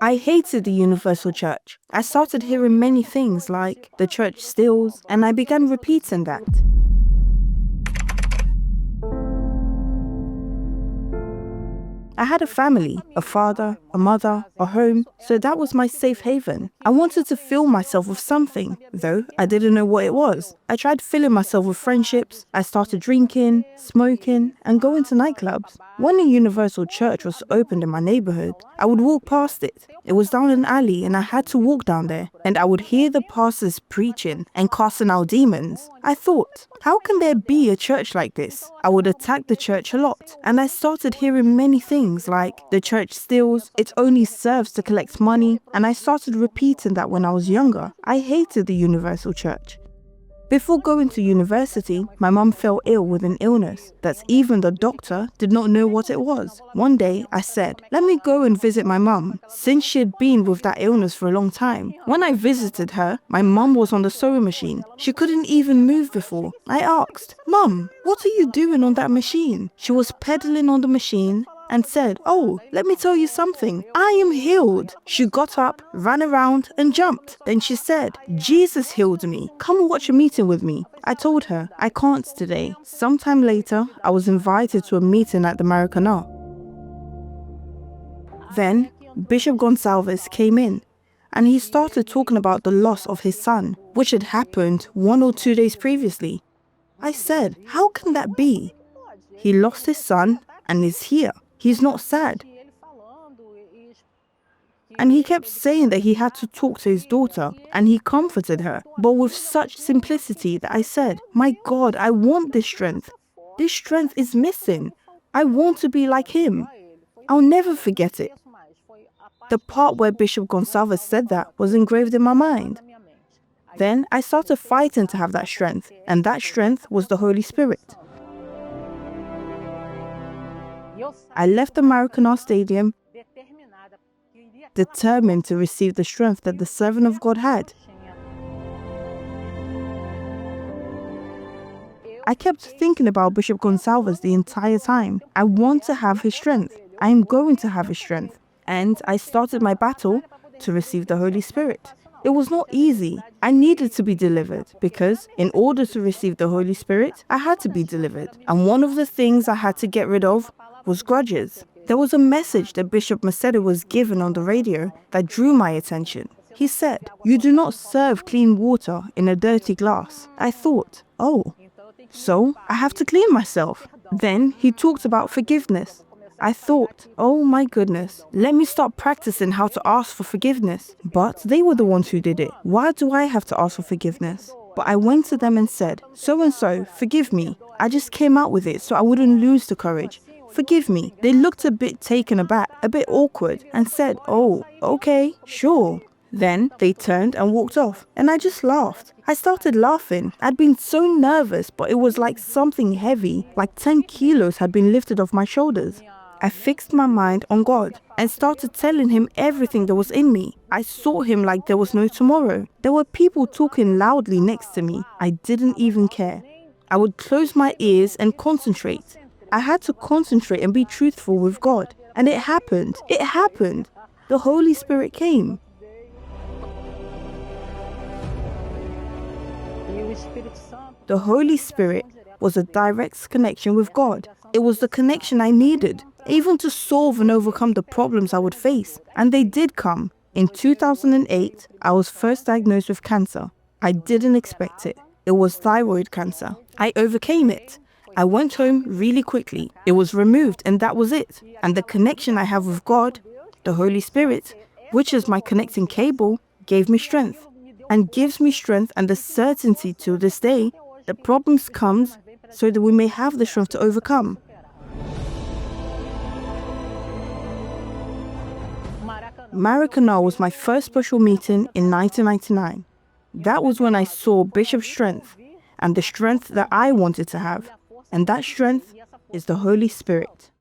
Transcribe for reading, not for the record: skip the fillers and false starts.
I hated the Universal Church. I started hearing many things like the church steals, and I began repeating that. I had a family, a father, a mother, a home, so that was my safe haven. I wanted to fill myself with something, though I didn't know what it was. I tried filling myself with friendships. I started drinking, smoking, and going to nightclubs. When a Universal Church was opened in my neighborhood, I would walk past it. It was down an alley and I had to walk down there, and I would hear the pastors preaching and casting out demons. I thought, how can there be a church like this? I would attack the church a lot, and I started hearing many things like the church steals, it only serves to collect money, and I started repeating that when I was younger. I hated the Universal Church. Before going to university, my mum fell ill with an illness that even the doctor did not know what it was. One day, I said, let me go and visit my mum, since she had been with that illness for a long time. When I visited her, my mum was on the sewing machine. She couldn't even move before. I asked, Mum, what are you doing on that machine? She was pedaling on the machine and said, oh, let me tell you something. I am healed. She got up, ran around and jumped. Then she said, Jesus healed me. Come watch a meeting with me. I told her, I can't today. Sometime later, I was invited to a meeting at the Maracanã. Then, Bishop Gonçalves came in and he started talking about the loss of his son, which had happened 1 or 2 days previously. I said, how can that be? He lost his son and is here. He's not sad. And he kept saying that he had to talk to his daughter, and he comforted her, but with such simplicity that I said, my God, I want this strength. This strength is missing. I want to be like him. I'll never forget it. The part where Bishop Gonçalves said that was engraved in my mind. Then I started fighting to have that strength, and that strength was the Holy Spirit. I left the Maracanã Stadium determined to receive the strength that the servant of God had. I kept thinking about Bishop Gonçalves the entire time. I want to have his strength. I am going to have his strength. And I started my battle to receive the Holy Spirit. It was not easy. I needed to be delivered because in order to receive the Holy Spirit, I had to be delivered. And one of the things I had to get rid of was grudges. There was a message that Bishop Macedo was given on the radio that drew my attention. He said, you do not serve clean water in a dirty glass. I thought, oh, so I have to clean myself. Then he talked about forgiveness. I thought, oh my goodness, let me start practicing how to ask for forgiveness. But they were the ones who did it. Why do I have to ask for forgiveness? But I went to them and said, so-and-so, forgive me. I just came out with it so I wouldn't lose the courage. Forgive me. They looked a bit taken aback, a bit awkward, and said, oh, okay, sure. Then they turned and walked off, and I just laughed. I started laughing. I'd been so nervous, but it was like something heavy, like 10 kilos had been lifted off my shoulders. I fixed my mind on God and started telling him everything that was in me. I saw him like there was no tomorrow. There were people talking loudly next to me. I didn't even care. I would close my ears and concentrate. I had to concentrate and be truthful with God. And it happened. It happened. The Holy Spirit came. The Holy Spirit was a direct connection with God. It was the connection I needed, even to solve and overcome the problems I would face. And they did come. In 2008, I was first diagnosed with cancer. I didn't expect it. It was thyroid cancer. I overcame it. I went home really quickly. It was removed and that was it. And the connection I have with God, the Holy Spirit, which is my connecting cable, gave me strength. And gives me strength and the certainty to this day that problems comes so that we may have the strength to overcome. Maracanã was my first special meeting in 1999. That was when I saw Bishop's strength and the strength that I wanted to have. And that strength is the Holy Spirit.